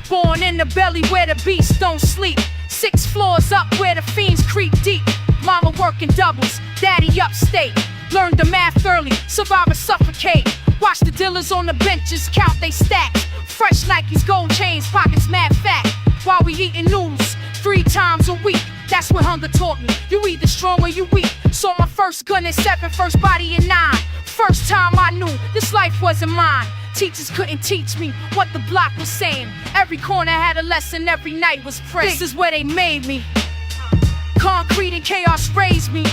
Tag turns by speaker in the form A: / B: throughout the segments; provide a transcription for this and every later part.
A: Born in the belly where the beasts don't sleep. 6 floors up where the fiends creep deep. Mama working doubles, daddy upstate. Learned the math early, survive or suffocate. Watch the dealers on the benches count they stacks. Fresh Nikes, gold chains, pockets mad fat. While we eating noodles 3 times a week. That's what hunger taught me. You either strong or you weak. Saw my first gun at 7, first body at 9. First time I knew this life wasn't mine. Teachers couldn't teach me what the block was saying. Every corner had a lesson, every night was praying. This is where they made me. Concrete and chaos raised me.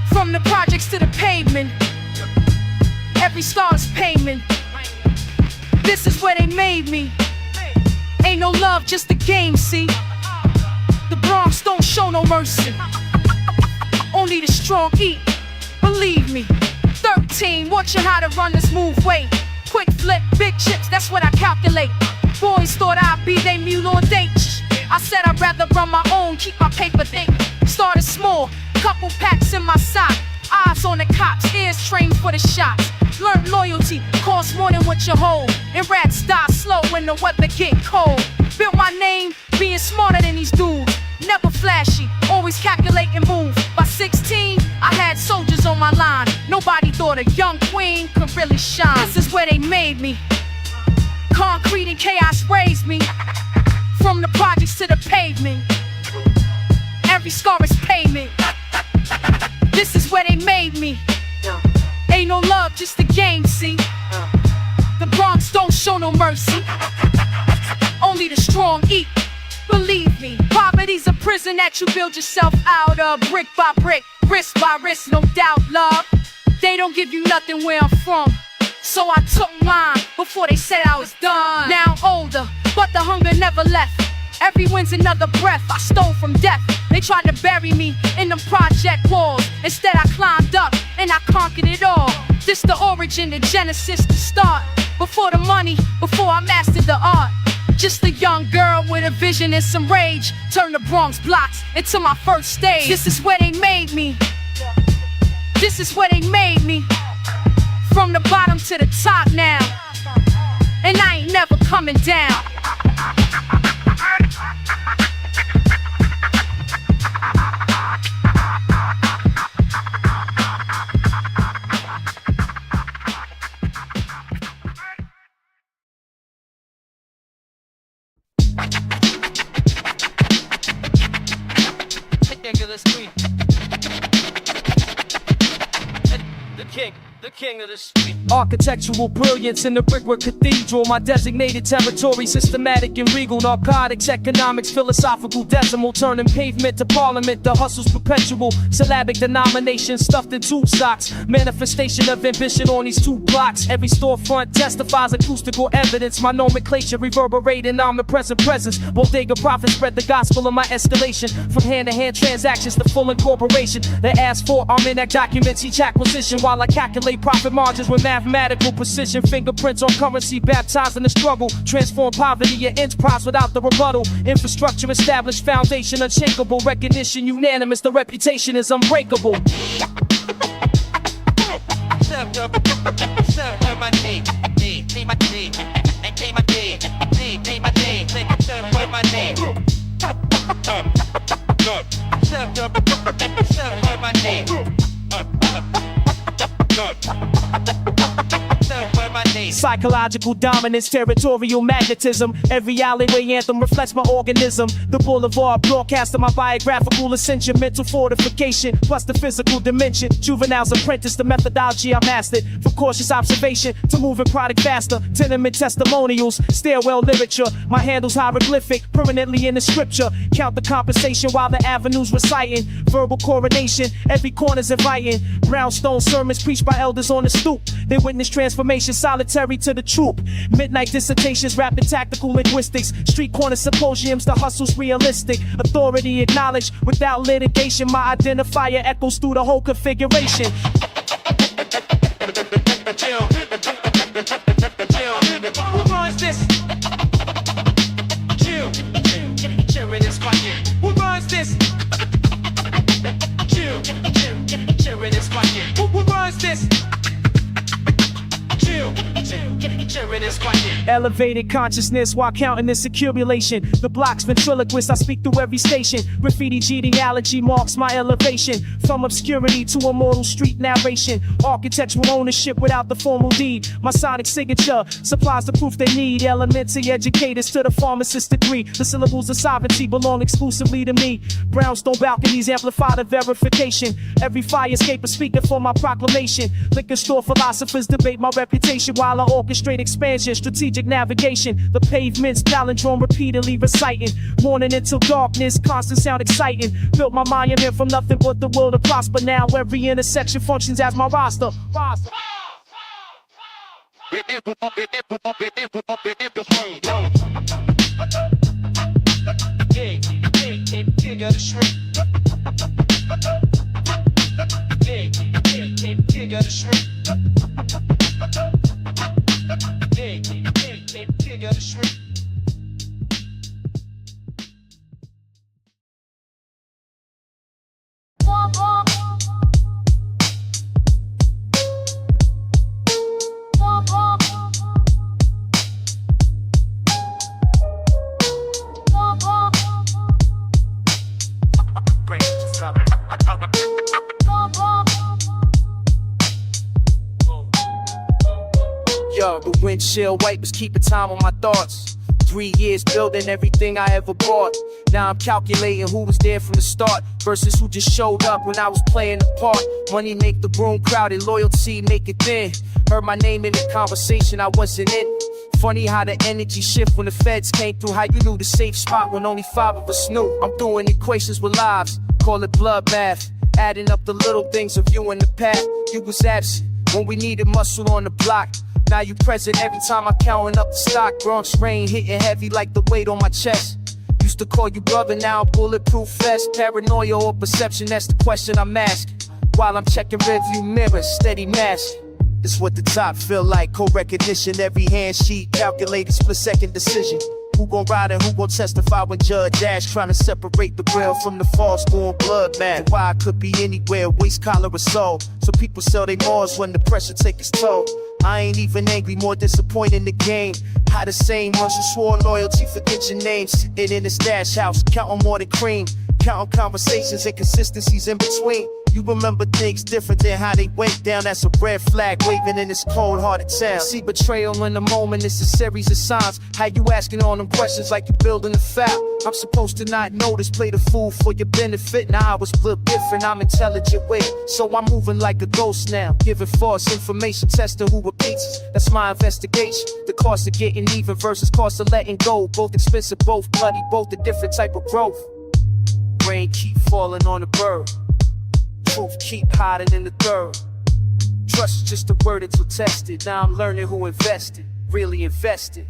A: From the projects to the pavement. Every star's payment. This is where they made me. Ain't no love, just a game, see. The Bronx don't show no mercy. Only the strong eat, believe me. 13, watching how to run this move, wait. Quick flip, big chips, that's what I calculate. Boys thought I'd be they mule on dates. I said I'd rather run my own, keep my paper thick. Started small, couple packs in my sock. Eyes on the cops, ears trained for the shots. Learn loyalty, costs more than what you hold. And rats die slow when the weather get cold. Built my name, being smarter than these dudes. Never flashy, always calculate and move. By 16, I had soldiers on my line. Nobody thought a young queen could really shine. This is where they made me. Concrete and chaos raised me. From the projects to the pavement. Every scar is payment. This is where they made me. Ain't no love, just a game, see. The Bronx don't show no mercy. Only the strong eat, believe me. Poverty's a prison that you build yourself out of. Brick by brick, wrist by wrist, no doubt, love. They don't give you nothing where I'm from. So I took mine before they said I was done. Now I'm older, but the hunger never left. Every win's another breath I stole from death. They tried to bury me in them project walls. Instead I climbed up and I conquered it all. This the origin, the genesis, the start. Before the money, before I mastered the art. Just a young girl with a vision and some rage. Turned the Bronx blocks into my first stage. This is where they made me. This is where they made me. From the bottom to the top now. And I ain't never coming down.
B: The king of the street.
C: Architectural brilliance in the brickwork cathedral. My designated territory, systematic and regal. Narcotics, economics, philosophical decimal. Turning pavement to parliament, the hustle's perpetual. Syllabic denominations stuffed in tube socks. Manifestation of ambition on these 2 blocks. Every storefront testifies acoustical evidence. My nomenclature reverberating omnipresent presence. Bodega prophets spread the gospel of my escalation. From hand-to-hand transactions to full incorporation. They ask for Armanac documents, each acquisition. While I calculate profit margins with mathematical precision. Fingerprints on currency, baptized in the struggle. Transform poverty and enterprise without the rebuttal. Infrastructure established, foundation unshakable. Recognition unanimous, the reputation is unbreakable. Psychological dominance, territorial magnetism. Every alleyway anthem reflects my organism. The boulevard broadcasting my biographical ascension. Mental fortification, plus the physical dimension. Juvenile's apprentice, the methodology I mastered. For cautious observation, to moving product faster. Tenement testimonials, stairwell literature. My handle's hieroglyphic, permanently in the scripture. Count the compensation while the avenues reciting. Verbal coronation, every corner's inviting. Brownstone sermons preached by elders on the stoop. They witness transformation, solitary to the troop. Midnight dissertations, rapid tactical linguistics. Street corner symposiums, the hustle's realistic. Authority acknowledged without litigation. My identifier echoes through the whole configuration. Who runs this? Chill, chill in this pocket. Who runs this? Chill in this pocket. Who runs this? Elevated consciousness while counting this accumulation. The block's ventriloquist, I speak through every station. Graffiti genealogy marks my elevation. From obscurity to immortal street narration. Architectural ownership without the formal deed. My sonic signature supplies the proof they need. Elementary educators to the pharmacist degree. The syllables of sovereignty belong exclusively to me. Brownstone balconies amplify the verification. Every fire escape a speaker for my proclamation. Liquor store philosophers debate my reputation while I orchestrate expansion, strategic navigation. The pavement's palindrome repeatedly reciting. Morning until darkness, constant sound exciting. Built my monument from nothing but the will to prosper. Now every intersection functions as my roster. Yo, the windshield wipers keeping time on my thoughts. 3 years building everything I ever bought. Now I'm calculating who was there from the start versus who just showed up when I was playing the part. Money make the room crowded, loyalty make it thin. Heard my name in the conversation I wasn't in. Funny how the energy shift when the feds came through. How you knew the safe spot when only 5 of us knew. I'm doing equations with lives, call it bloodbath. Adding up the little things of you in the past. You was absent when we needed muscle on the block. Now you present every time I'm counting up the stock. Bronx rain hitting heavy like the weight on my chest. Used to call you brother, now I'm bulletproof vest. Paranoia or perception, that's the question I'm asking. While I'm checking rearview mirrors, steady mask. It's what the top feel like, co-recognition. Every hand sheet, calculated split-second decision. Who gon' ride and who gon' testify when Judge Ash trying to separate the real from the false, going blood mad. Why I could be anywhere, waist, collar, or soul. So people sell they Mars when the pressure take its toll. I ain't even angry, more disappointed in the game. How the same ones who swore loyalty forget your names. Sitting in the stash house, counting more than cream. Counting conversations and consistencies in between. You remember things different than how they went down. That's a red flag waving in this cold-hearted town. See betrayal in the moment, it's a series of signs. How you asking all them questions like you building a foul? I'm supposed to not notice, play the fool for your benefit. Now I was built different, I'm intelligent with it. So I'm moving like a ghost now, giving false information, testing who repeats. That's my investigation. The cost of getting even versus cost of letting go. Both expensive, both bloody, both a different type of growth. Rain keep falling on the bird. Truth keep hiding in the dirt. Trust is just a word until tested. Now I'm learning who invested, really invested.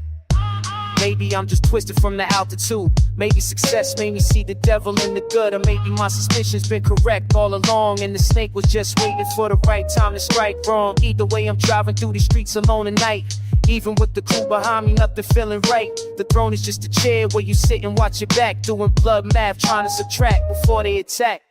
C: Maybe I'm just twisted from the altitude. Maybe success made me see the devil in the good. Or maybe my suspicions been correct all along, and the snake was just waiting for the right time to strike wrong. Either way, I'm driving through the streets alone at night. Even with the crew behind me, nothing feeling right. The throne is just a chair where you sit and watch your back. Doing blood math, trying to subtract before they attack.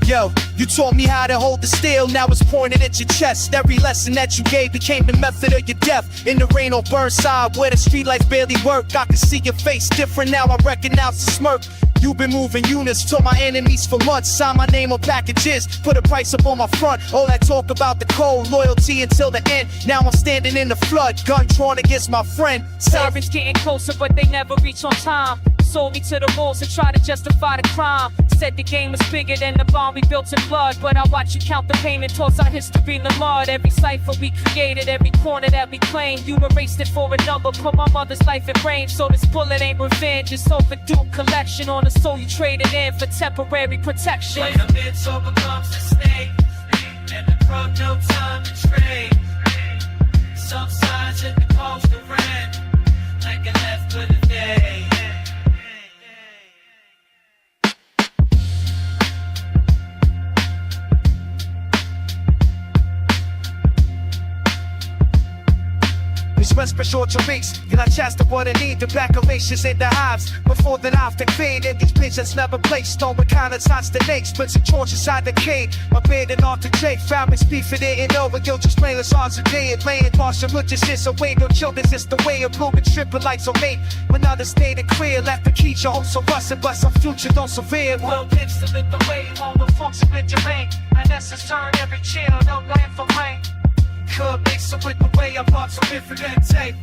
C: Yo, you taught me how to hold the steel, now it's pointed at your chest. Every lesson that you gave became the method of your death. In the rain or Burnside, where the streetlights barely work, I can see your face different now, I recognize the smirk. You've been moving units, told my enemies for months. Sign my name on packages, put a price up on my front. All that talk about the cold, loyalty until the end. Now I'm standing in the flood, gun drawn against my friend.
D: Sirens getting closer, but they never reach on time.
C: sold me to the rules and tried to justify the crime. Said the game was bigger than the bomb we built in blood. But I watch you count the pain and toss our history in the mud. Every cipher we created, every corner that we claimed, you erased it for a number, put my mother's life in range. So this bullet ain't revenge, it's overdue collection on the soul you traded in for temporary protection.
D: Play the mid so becomes the snake, and the pro no time to trade. Some signs in the post of rent, like a left for the day.
E: Respect short to race, and I chance the what I need to back relations in the hives. Before that often fade, in these pigeons never placed. No one kind of shots the next, but some torch inside the cave. My bed and off the Jake, families beefing it and over. Guilt just playless odds a day and laying partial just is away. No children, it's the way of blooming triple lights on me. When others stayed in clear, left the key, your hopes so rusted, but some future don't severe.
D: Well, pitch to lit the way, all the function with your rain. And essence turn every channel, no blame for rain. Could mix it with the way I bought some different tape.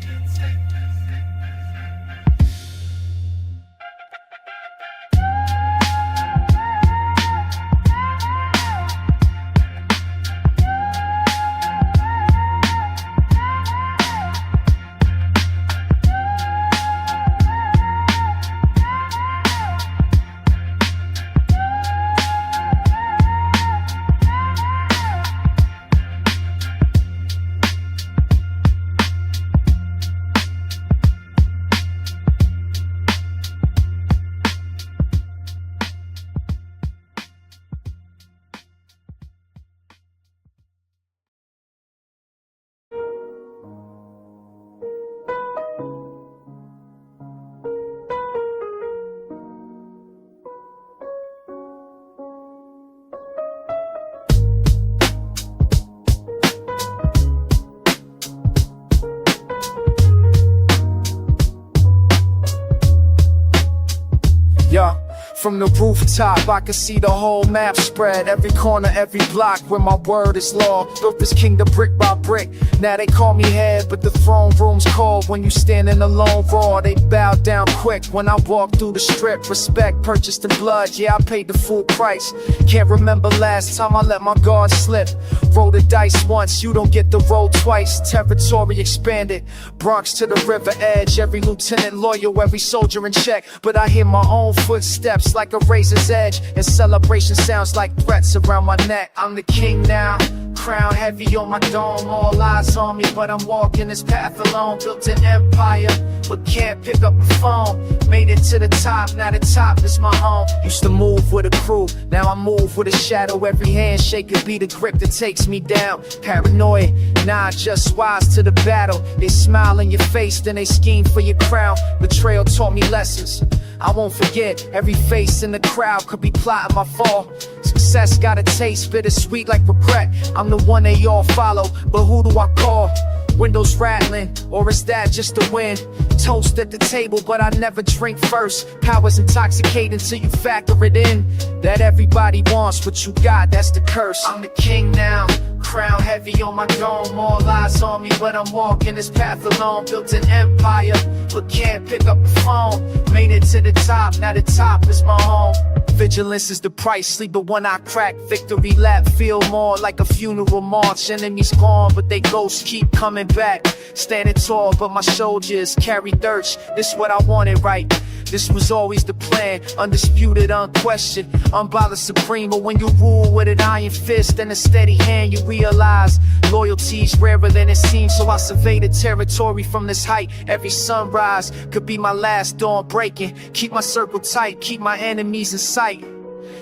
E: From the rooftop, I can see the whole map spread. Every corner, every block where my word is law. Built this kingdom brick by brick. Now they call me head, but the throne room's cold. When you standing alone raw, they bow down quick. When I walk through the strip, respect purchased in blood. Yeah, I paid the full price. Can't remember last time I let my guard slip. Roll the dice once, you don't get the roll twice. Territory expanded, Bronx to the river edge. Every lieutenant loyal, every soldier in check. But I hear my own footsteps like a razor's edge, and celebration sounds like threats around my neck. I'm the king now, crown heavy on my dome. All eyes on me, but I'm walking this path alone. Built an empire, but can't pick up the phone. Made it to the top, now the top is my home. Used to move with a crew, now I move with a shadow. Every handshake could be the grip that takes me down. Paranoid, nah, just wise to the battle. They smile in your face, then they scheme for your crown. Betrayal taught me lessons I won't forget. Every face in the crowd could be plotting my fall. Success got a taste, bittersweet like regret. I'm the one they all follow, but who do I call? Windows rattling, or is that just the wind? Toast at the table, but I never drink first. Power's intoxicating till you factor it in. That everybody wants what you got, that's the curse. I'm the king now, crown heavy on my dome. All eyes on me, but I'm walking this path alone. Built an empire, but can't pick up the phone. Made it to the top, now the top is my home. Vigilance is the price, sleep but when I crack. Victory lap, feel more like a funeral march. Enemies gone, but they ghosts keep coming back. Standing tall, but my shoulders carry dirt. This what I wanted, right? This was always the plan, undisputed, unquestioned, unbothered supreme. But when you rule with an iron fist and a steady hand, you realize loyalty's rarer than it seems. So I survey the territory from this height. Every sunrise could be my last dawn breaking. Keep my circle tight, keep my enemies in sight.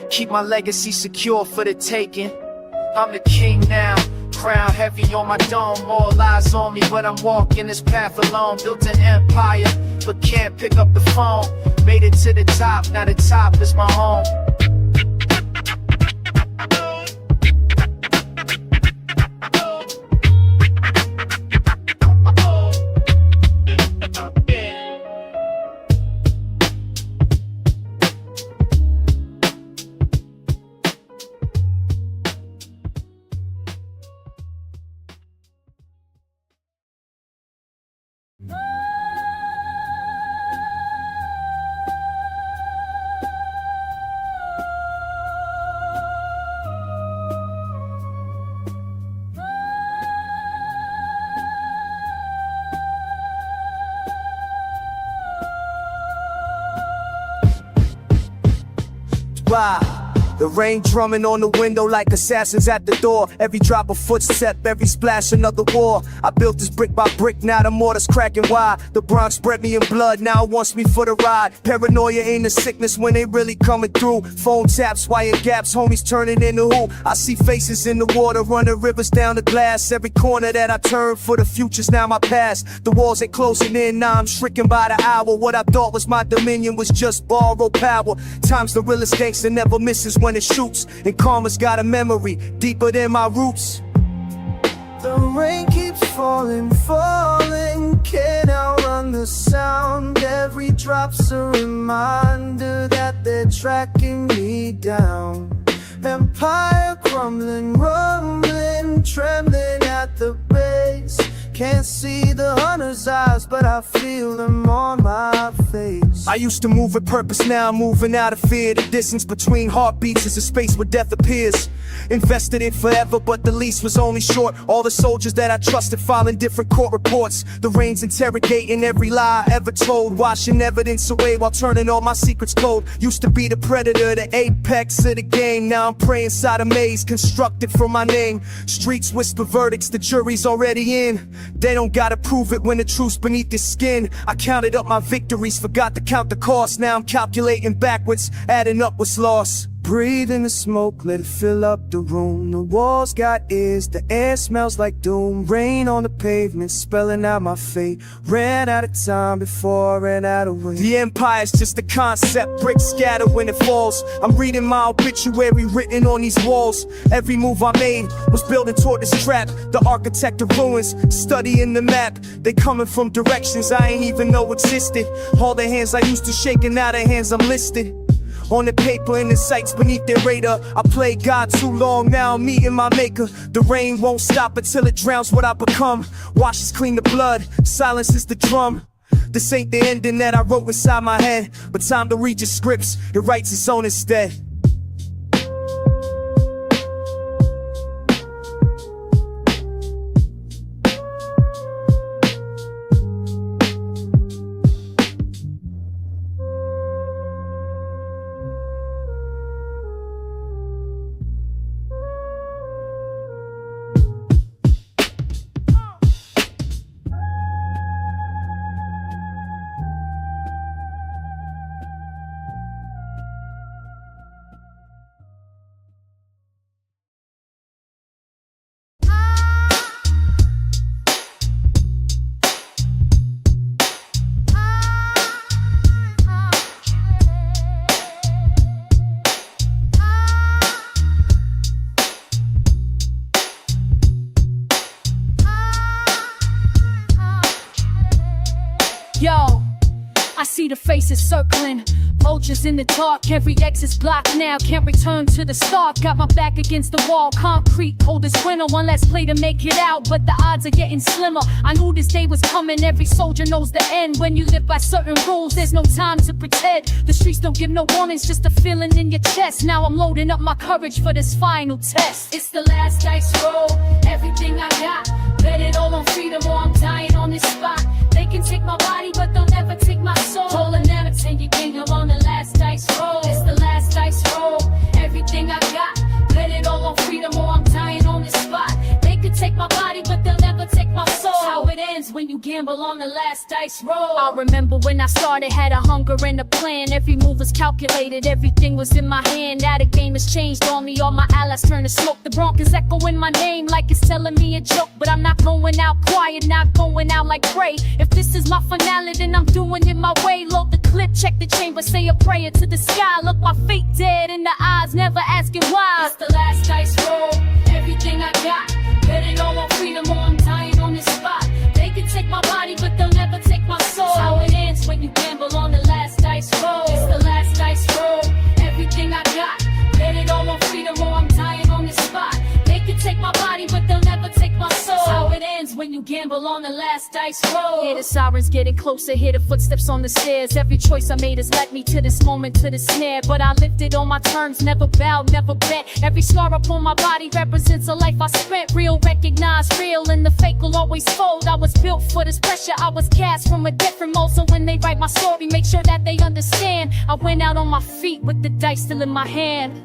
E: Keep my legacy secure for the taking. I'm the king now, crown heavy on my dome. All eyes on me, but I'm walking this path alone. Built an empire, but can't pick up the phone. Made it to the top, now the top is my home. by. The rain drumming on the window like assassins at the door. Every drop of footstep, every splash, another war. I built this brick by brick, now the mortar's cracking wide. The Bronx bred me in blood, now it wants me for the ride. Paranoia ain't a sickness when they really coming through. Phone taps, wire gaps, homies turning into who? I see faces in the water, running rivers down the glass. Every corner that I turn for the future's now my past. The walls ain't closing in, now I'm shrinking by the hour. What I thought was my dominion was just borrowed power. Time's the realest gangster never misses when it shoots, and karma's got a memory deeper than my roots.
F: The rain keeps falling, falling, can't outrun the sound. Every drop's a reminder that they're tracking me down. Empire crumbling, rumbling, trembling at the base. Can't see the hunter's eyes, but I feel them on my face.
E: I used to move with purpose, now I'm moving out of fear. The distance between heartbeats is a space where death appears. Invested in forever, but the lease was only short. All the soldiers that I trusted filing different court reports. The rain's interrogating every lie I ever told, washing evidence away while turning all my secrets cold. Used to be the predator, the apex of the game. Now I'm praying inside a maze constructed from my name. Streets whisper verdicts, the jury's already in. They don't gotta prove it when the truth's beneath the skin. I counted up my victories, forgot to count the cost. Now I'm calculating backwards, adding up what's lost.
F: Breathe in the smoke, let it fill up the room. The walls got ears, the air smells like doom. Rain on the pavement, spelling out my fate. Ran out of time before I ran out of way.
E: The empire's just a concept, bricks scatter when it falls. I'm reading my obituary written on these walls. Every move I made was building toward this trap. The architect of ruins, studying the map. They coming from directions I ain't even know existed. All the hands I used to shake and now the hands I'm listed. On the paper and the sights beneath their radar. I played God too long, now I'm meeting my maker. The rain won't stop until it drowns what I become. Washes clean the blood, silences the drum. This ain't the ending that I wrote inside my head, but time to read your scripts, it writes its own instead.
A: Yo, I see the faces circling, vultures in the dark. Every exit's blocked now, can't return to the start. Got my back against the wall, concrete, cold as winter. One last play to make it out, but the odds are getting slimmer. I knew this day was coming, every soldier knows the end. When you live by certain rules, there's no time to pretend. The streets don't give no warnings, just a feeling in your chest. Now I'm loading up my courage for this final test. It's the last dice roll, everything I got. Bet it all on freedom or I'm dying on this spot. They can take my body, but they'll never take my soul. Roll a never take your kingdom on the last dice roll. It's the last dice roll, everything I got. Bet it all on freedom or I'm dying on this spot. They can take my body, but they'll never take my soul. How it ends when you gamble on the last dice roll. I remember when I started, had a hunger and a plan. Every move was calculated, everything was in my hand. Now the game has changed on me, all my allies turn to smoke. The Bronx is echoing my name like it's telling me a joke. But I'm not going out quiet, not going out like prey. If this is my finale, then I'm doing it my way. Load the clip, check the chamber, say a prayer to the sky. Look my fate dead in the eyes, never asking why. It's the last dice roll, everything I got. Bet it all on freedom or I'm dying on this spot. They can take my body, but they'll never take my soul. How it ends when you gamble on the last dice roll. It's the last dice roll, everything I got. Bet it all on freedom or I'm dying on this spot. They can take my body, but they'll never take my soul. How it ends when you gamble on the last dice roll. Hear the sirens getting closer, hear the footsteps on the stairs. Every choice I made has led me to this moment, to the snare. But I lifted on my terms, never bowed, never bet. Every scar upon my body represents a life I spent. Real recognized real, and the fake will always fold. I was built for this pressure, I was cast from a different mold. So when they write my story, make sure that they understand. I went out on my feet with the dice still in my hand.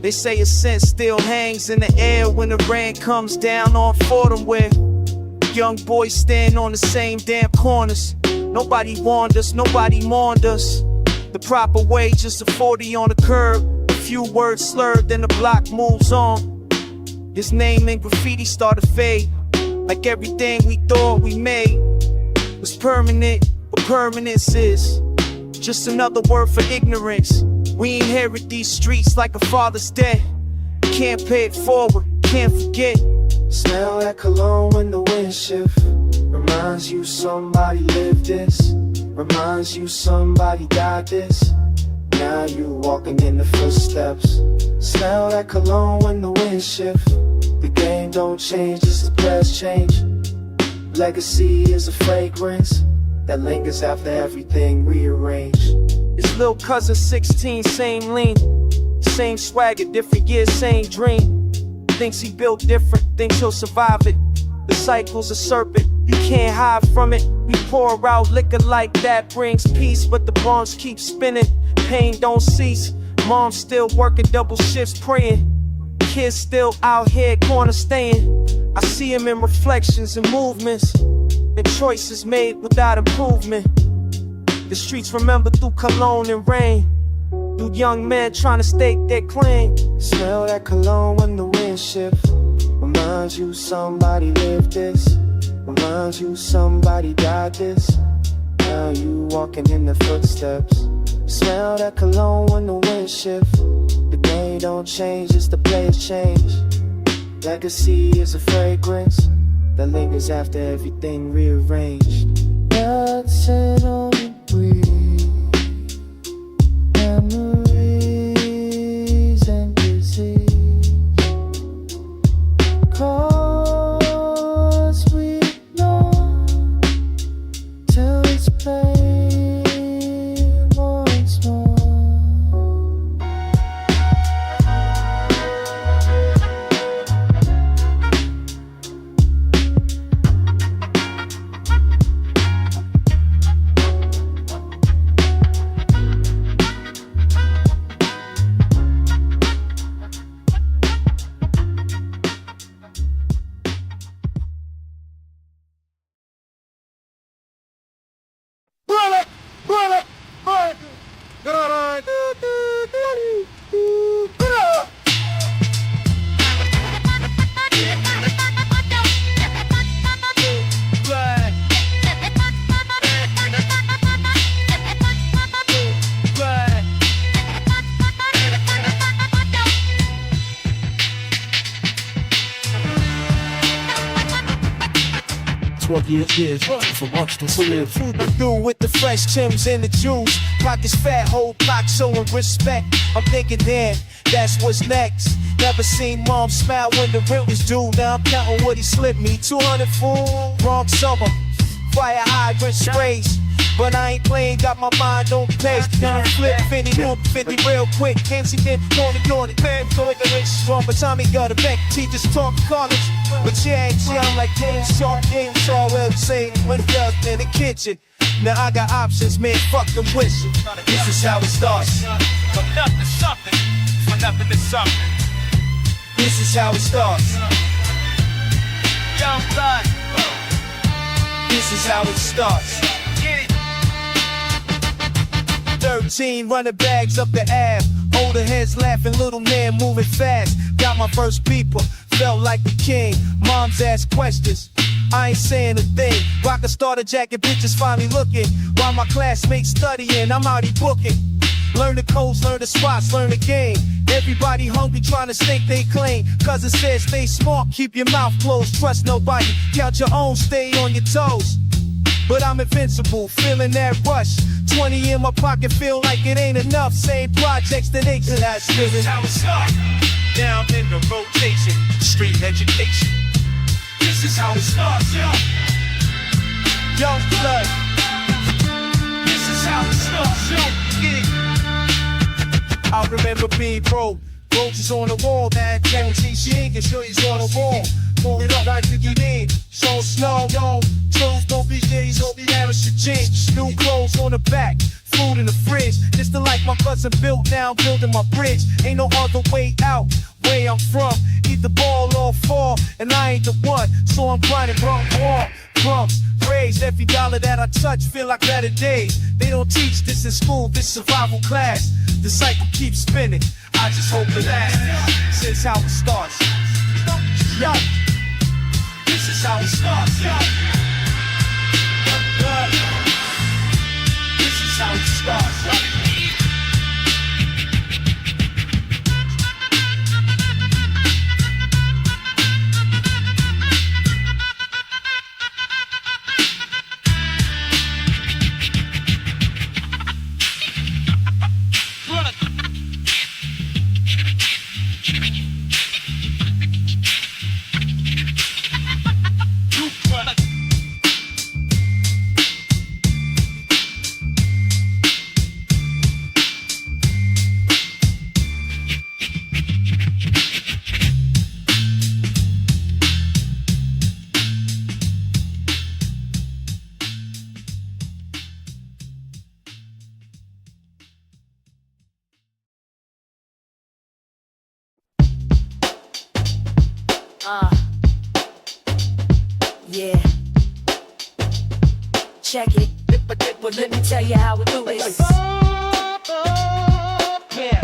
E: They say a scent still hangs in the air when the rain comes down on Fordham, where young boys stand on the same damn corners. Nobody warned us, nobody mourned us. The proper way, just a 40 on the curb. A few words slurred, then the block moves on. His name in graffiti started to fade, like everything we thought we made was permanent, but permanence is just another word for ignorance. We inherit these streets like a father's debt. Can't pay it forward, can't forget.
F: Smell that cologne when the wind shift. Reminds you somebody lived this. Reminds you somebody died this. Now you walking in the footsteps. Smell that cologne when the wind shift. The game don't change, just the players change. Legacy is a fragrance that lingers after everything rearranged.
E: His little cousin 16, same lean, same swagger, different years, same dream. Thinks he built different, thinks he'll survive it. The cycle's a serpent, you can't hide from it. We pour out liquor like that brings peace, but the bombs keep spinning, pain don't cease. Mom's still working double shifts praying. Kids still out here corner staying. I see him in reflections and movements, and choices made without improvement. The streets remember through Cologne and rain, through young men trying to stake their claim.
F: Smell that cologne when the wind shift. Reminds you somebody lived this. Reminds you somebody died this. Now you walking in the footsteps. Smell that cologne when the wind shift. The game don't change, it's the players change. Legacy is a fragrance that lingers after everything rearranged. Dancing on the breeze, memories and disease. Cause we know till it's plain once more.
E: Years for months to live. Through with the fresh Timbs and the juice. Pockets fat, whole block showing respect. I'm thinking, damn, that's what's next. Never seen mom smile when the rent was due. Now I'm counting what he slipped me. 200 full, wrong summer. Fire hydrant sprays.
G: but I ain't playing, got my mind on pace. Gonna flip 50, new 50 real quick. MC did, on it, man, so like a rich strong, but Tommy got a back. Teachers talk college, but yeah, I'm like damn sharp, damn sharp, well, say, when girls in the kitchen. Now I got options, man, fuck them wishing. This is how it starts.
D: From nothing to something, from nothing to something.
G: This is how it starts.
D: Young blood,
G: This is how it starts.
D: get it.
G: 13 running bags up the Ave. Older heads laughing, little man moving fast. Got my first beeper, felt like the king. Moms ask questions, I ain't saying a thing. Rock a starter jacket, bitches finally looking. While my classmates studying, I'm already booking. Learn the codes, learn the spots, learn the game. Everybody hungry, trying to stake they claim. Cause it says stay smart, keep your mouth closed, trust nobody. Count your own, stay on your toes. But I'm invincible, feeling that rush. 20 in my pocket, feel like it ain't enough. Same projects that ain't last
D: This is how it starts. Down in the rotation, street education. This is how it starts, yo.
G: Young blood.
D: This is how it starts, yo. Get it.
G: I remember being broke. Roaches on the wall, man. Guarantee she ain't can show you on the wall. Pull it up like to get in. So snow, yo. Clothes, don't be days, don't be amateur jeans. New clothes on the back, food in the fridge. Just to like my cousin built, now I'm building my bridge. Ain't no other way out, where I'm from. Either ball or fall, and I ain't the one. So I'm grinding crumbs. Raised every dollar that I touch, feel like better days. They don't teach this in school, this survival class. The cycle keeps spinning, I just hope it lasts. This is how it starts. Yo.
D: This is how it starts, yo. This is how it starts, yo.
H: Yeah. Check it. But let me tell you how we do this.
D: Yeah.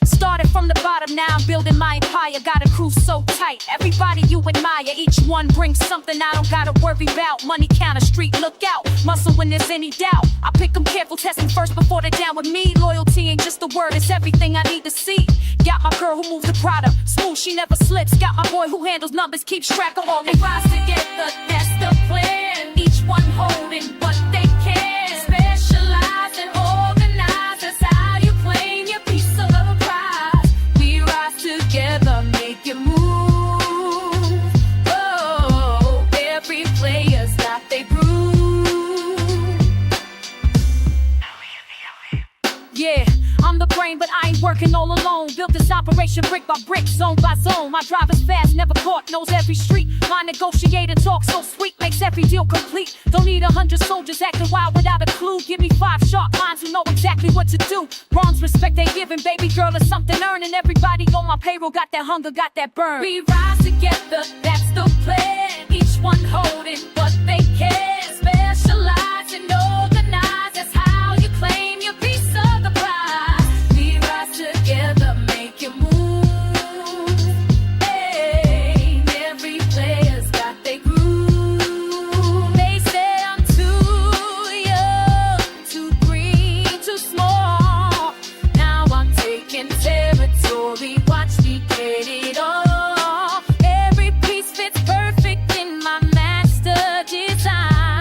A: Started from the bottom, now I'm building my empire. Got a crew so tight, everybody you admire. Each one brings something I don't gotta worry about. Money counter, street lookout, muscle when there's any doubt. I pick them careful, testing first before they're down with me. Loyalty ain't just a word, it's everything I need to see. Got my girl who moves the product, smooth, she never slips. Got my boy who handles numbers, keeps track of all. They rise together, that's the plan. Each one holding what they can. Specialize and organize, that's how you claim your piece of the prize. We rise together, make it move. Oh, every player's got their groove. Yeah, I'm the brain, but I ain't working all alone. Built this operation brick by brick, zone by zone. My drive is fast, never caught, knows every street. My negotiator talk so sweet, makes every deal complete. Don't need 100 soldiers acting wild without a clue. Give me 5 sharp minds who know exactly what to do. Bronze respect they giving, baby girl is something earning. Everybody on my payroll got that hunger, got that burn. We rise together, that's the plan. Each one holding what they can. Specialize and organize, that's how you claim your piece of the prize. We rise together, make it move. Hey, every player's got their groove. They say I'm too young, too green, too small. Now I'm taking territory, watch me get it all. Every piece fits perfect in my master design.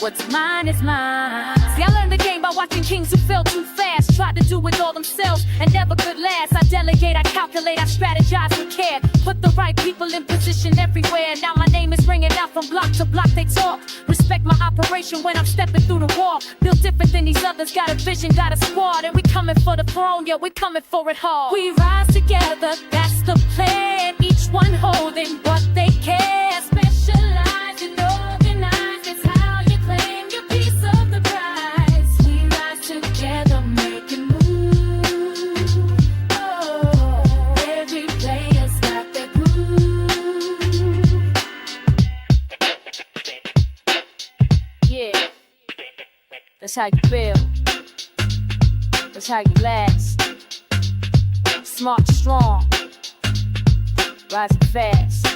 A: What's mine is mine. See, I learned the game by watching kings who fell too fast. Tried to do it all themselves and never could last. I delegate, I calculate, I strategize with care. Put the right people in position everywhere. Now my name is ringing out from block to block. They talk. Respect my operation when I'm stepping through the wall. Built different than these others. Got a vision, got a squad, and we coming for the throne. Yeah, we coming for it hard. We rise together, that's the plan. Each one holding what they can. Specialize and organize. That's how you claim your piece of the prize. We rise together, making moves. Oh, every player's got their groove. Yeah, that's how you feel. That's how you last. Smart, strong, rising fast.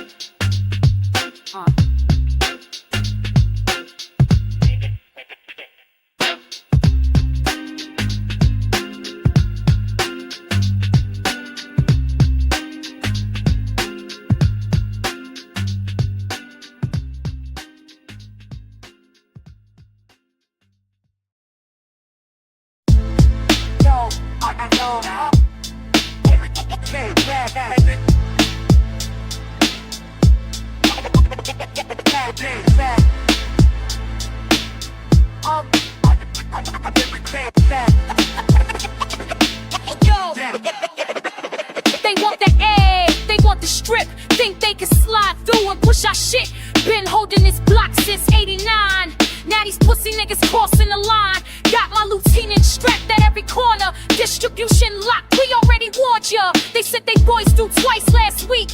A: They want the egg, they want the strip. Think they can slide through and push our shit. Been holding this block since '89. Now these pussy niggas crossing the line. Got my lieutenant strapped at every corner. Distribution locked, we already warned ya. They said they boys through twice last week.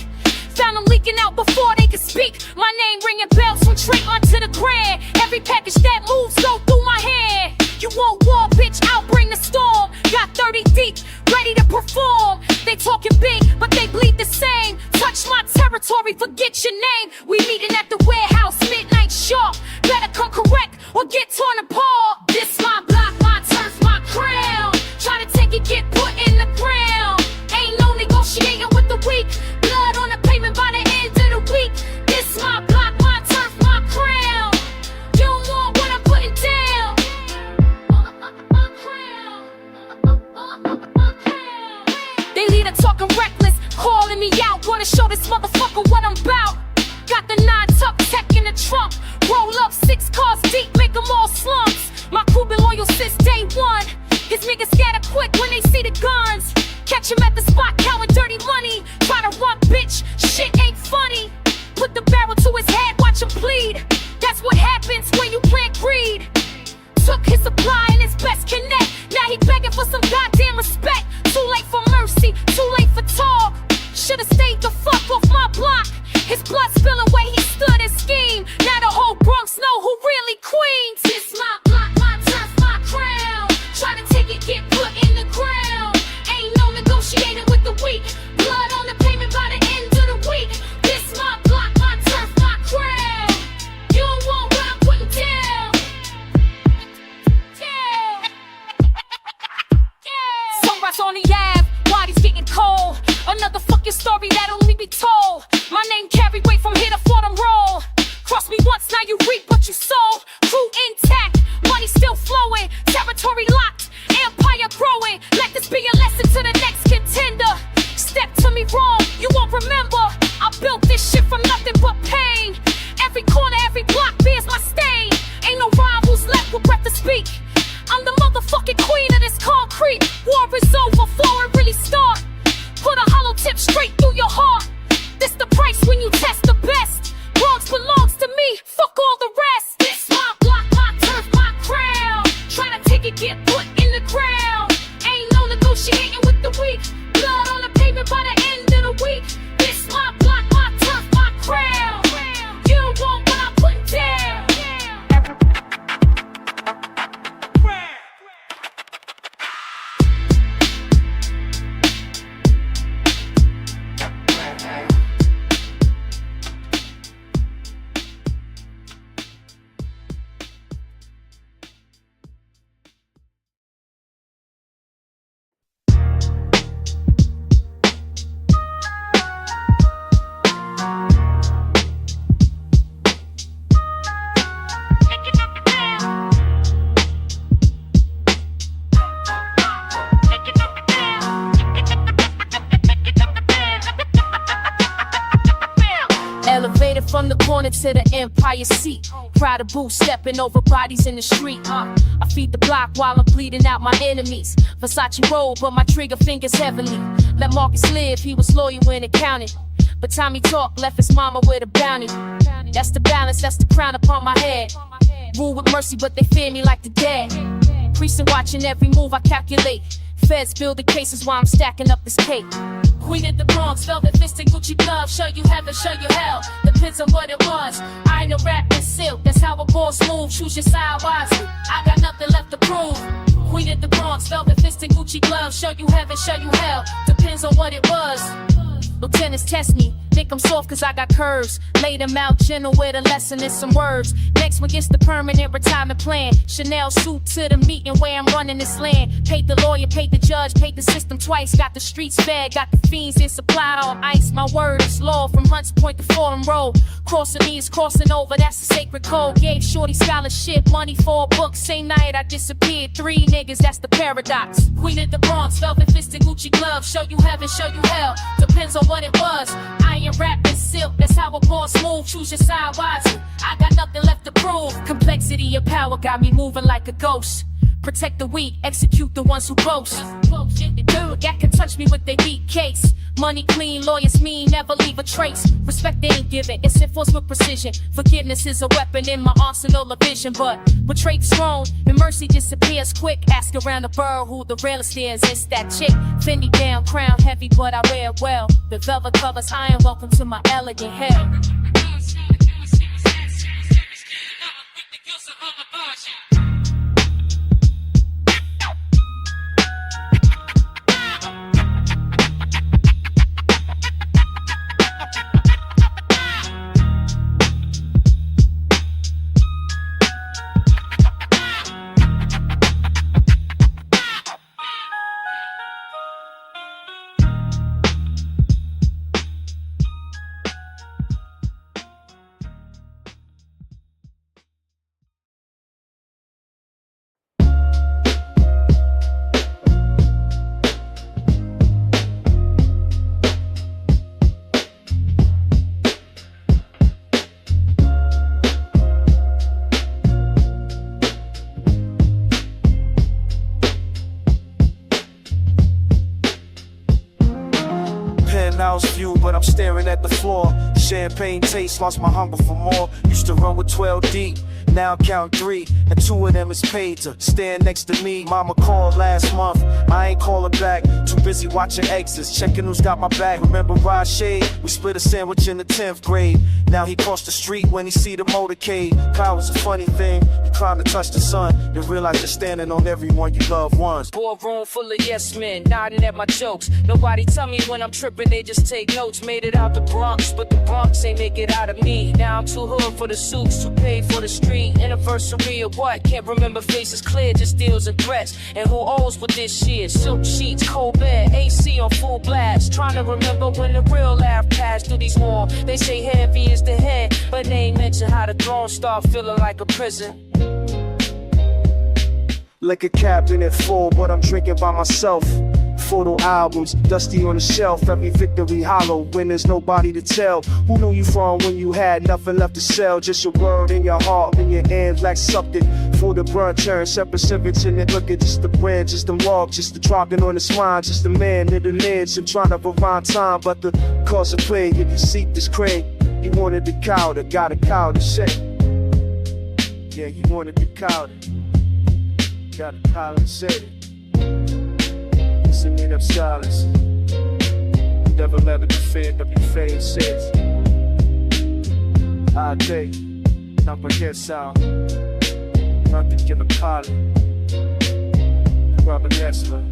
A: Found them leaking out before they could speak. My name ringing bells from Trey onto the grand. Every package that moves go through my hand. You want war, bitch, I'll bring the storm. Got 30 deep, ready to perform. They talking big, but they bleed the same. Touch my territory, forget your name. We meeting at the warehouse, midnight sharp. Better come correct or get torn apart. This my block, my turf, my crown. Try to take it, get put in the ground. Ain't no negotiating with the weak. Blood on the pavement by the end of the week. This my block, my turf, my crown. You don't want what I'm putting down. My crown. They lead a talking reckless, calling me out. Wanna show this motherfucker what I'm about. Got the 9-tuck tech in the trunk. Roll up 6 cars deep, make them all slumps. My crew been loyal since day one. His niggas scatter quick when they see the guns. Catch him at the spot, counting dirty money. Try to run, bitch, shit ain't funny. Put the barrel to his head, watch him bleed. That's what happens when you plant greed. Took his supply and his best connect. Now he begging for some goddamn respect. Too late for mercy, too late for talk. Should've stayed the fuck off my block. His blood spilling where he stood and schemed. Now the whole Bronx know who really queens. This my block, my turf, my crown. Try to take it, get put in the ground. Ain't no negotiating with the weak. Blood on the pavement by the end of the week. This my block, my turf, my crown. You don't want what I'm putting down. Sunrise on the Ave, body's getting cold. Another fucking story that only be told. My name carry weight from here to Fordham Roll. Cross me once, now you reap what you sow. Crew in Pointed to the Empire seat. Proud of boo stepping over bodies in the street. I feed the block while I'm bleeding out my enemies. Versace roll, but my trigger finger's heavenly. Let Marcus live, he was loyal when it counted. But Tommy talk left his mama with a bounty. That's the balance, that's the crown upon my head. Rule with mercy, but they fear me like the dead. Priest watching every move I calculate. Feds build the cases while I'm stacking up this cake. Queen of the Bronx, velvet fist and Gucci glove. Show you heaven, show you hell. Depends on what it was. I ain't a rap and silk. That's how a boss move. Choose your side wisely. I got nothing left to prove. Queen of the Bronx, velvet fist and Gucci glove. Show you heaven, show you hell. Depends on what it was. Lieutenants test me, think I'm soft cause I got curves. Lay them out gentle with a lesson and some words. Next one gets the permanent retirement plan. Chanel suit to the meeting where I'm running this land. Paid the lawyer, paid the judge, paid the system twice. Got the streets fed, got the fiends in supply on ice. My word is law from Hunts Point to Fordham Road. Crossing me is crossing over, that's the sacred code. Gave shorty scholarship, money for a book. Same night I disappeared, 3 niggas, that's the paradox. Queen of the Bronx, velvet fist and Gucci gloves. Show you heaven, show you hell. Depends on what it was. I ain't rap and silk, that's how a boss move. Choose your side wisely. I got nothing left to prove. Complexity of power got me moving like a ghost. Protect the weak, execute the ones who boast. Dude, that can touch me with their beat case. Money clean, lawyers mean, never leave a trace. Respect they ain't given, it's enforced with precision. Forgiveness is a weapon in my arsenal of vision. But betrayed throne, and mercy disappears quick. Ask around the borough who the realest is. It's that chick, Fendi down, crown heavy, but I wear it well. The velvet covers iron, welcome to my elegant hell.
E: Penthouse view, but I'm staring at the floor. Champagne taste, lost my hunger for more. Used to run with 12 deep, now count 3, and 2 of them is paid to stand next to me. Mama called last month, I ain't calling back. Too busy watching exes, checking who's got my back. Remember Rod Shade? We split a sandwich in the 10th grade. Now he crossed the street when he see the motorcade. Power's a funny thing, you trying to touch the sun, you realize you're standing on everyone you love once.
C: Boardroom full of yes men, nodding at my jokes. Nobody tell me when I'm tripping, they just take notes. Made it out the Bronx, but the Bronx ain't make it out of me. Now I'm too hood for the suits, too paid for the street. Anniversary of what? Can't remember faces clear, just deals and threats. And who owes with this shit? Silk sheets, cold bed, AC on full blast. Trying to remember when the real laugh passed through these walls. They say heavy is the head, but they ain't mention how the throne start feeling like a prison.
E: Liquor cabinet full, but I'm drinking by myself. Photo albums, dusty on the shelf, every victory hollow when there's nobody to tell. Who knew you from when you had nothing left to sell? Just your word in your heart when your hands like something. For the burnt turn, separate cigarettes in it, look at just the bread, just the walk, just the dropping on the swine, just the man in the lids and trying to provide time. But the cause of play, if you seek this crane, you wanted the cowder, got a cowder shit. Yeah, you wanted the cowder, got a cowder shit. Singing up silence. Never let it defend of your faces. I take, not forget sound. Nothing give a pilot. Robin Nessler.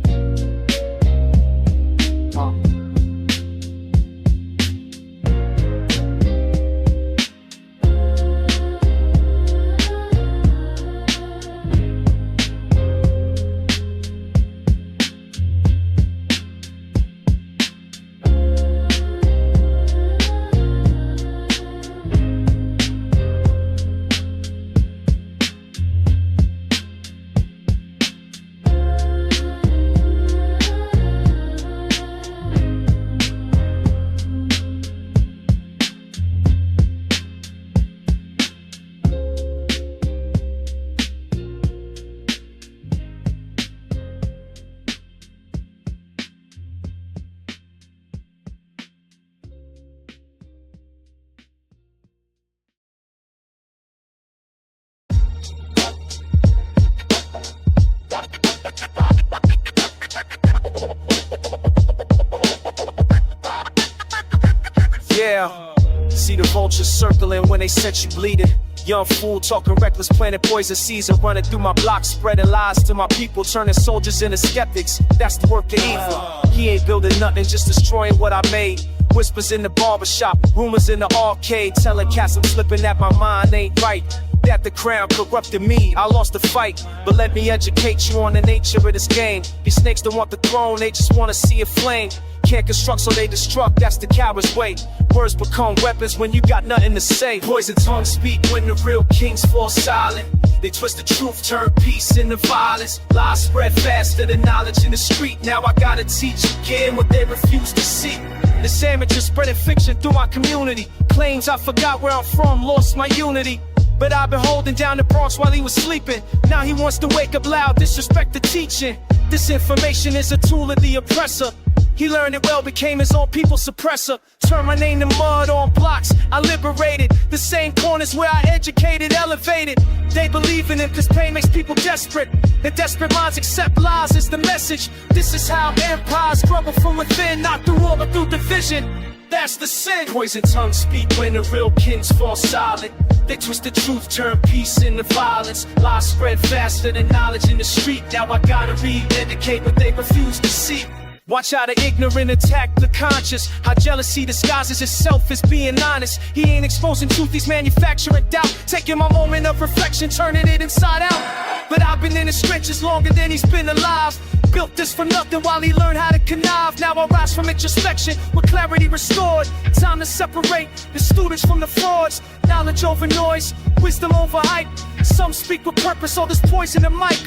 C: see the vultures circling when they set you bleeding. Young fool talking reckless, planting poison seeds and running through my block, spreading lies to my people, turning soldiers into skeptics. That's the work of evil. He ain't building nothing, just destroying what I made. Whispers in the barbershop, rumors in the arcade, telling cats I'm slipping that my mind ain't right. That the crown corrupted me, I lost the fight. But let me educate you on the nature of this game. These snakes don't want the throne, they just wanna see it flame. Can't construct, so they destruct, that's the coward's way. Words become weapons when you got nothing to say. Poison tongues speak when the real kings fall silent. They twist the truth, turn peace into violence. Lies spread faster than knowledge in the street. Now I gotta teach again what they refuse to see. This amateur spreading fiction through my community. Claims I forgot where I'm from, lost my unity. But I've been holding down the Bronx while he was sleeping. Now he wants to wake up loud, disrespect the teaching. Disinformation is a tool of the oppressor. He learned it well, became his own people's suppressor. Turned my name to mud on blocks, I liberated the same corners where I educated, elevated. They believe in him cause pain makes people desperate. The desperate minds accept lies is the message. This is how empires struggle from within, not through war but through division. That's the sin. Poison tongues speak when the real kings fall silent. They twist the truth, turn peace into violence. Lies spread faster than knowledge in the street. Now I gotta re-educate what they refuse to see. Watch how the ignorant attack the conscious. How jealousy disguises itself as being honest. He ain't exposing truth, he's manufacturing doubt. Taking my moment of reflection, turning it inside out. But I've been in the trenches longer than he's been alive. Built this for nothing while he learned how to connive. Now I rise from introspection with clarity restored. Time to separate the students from the frauds. Knowledge over noise, wisdom over hype. Some speak with purpose, others poison the mic.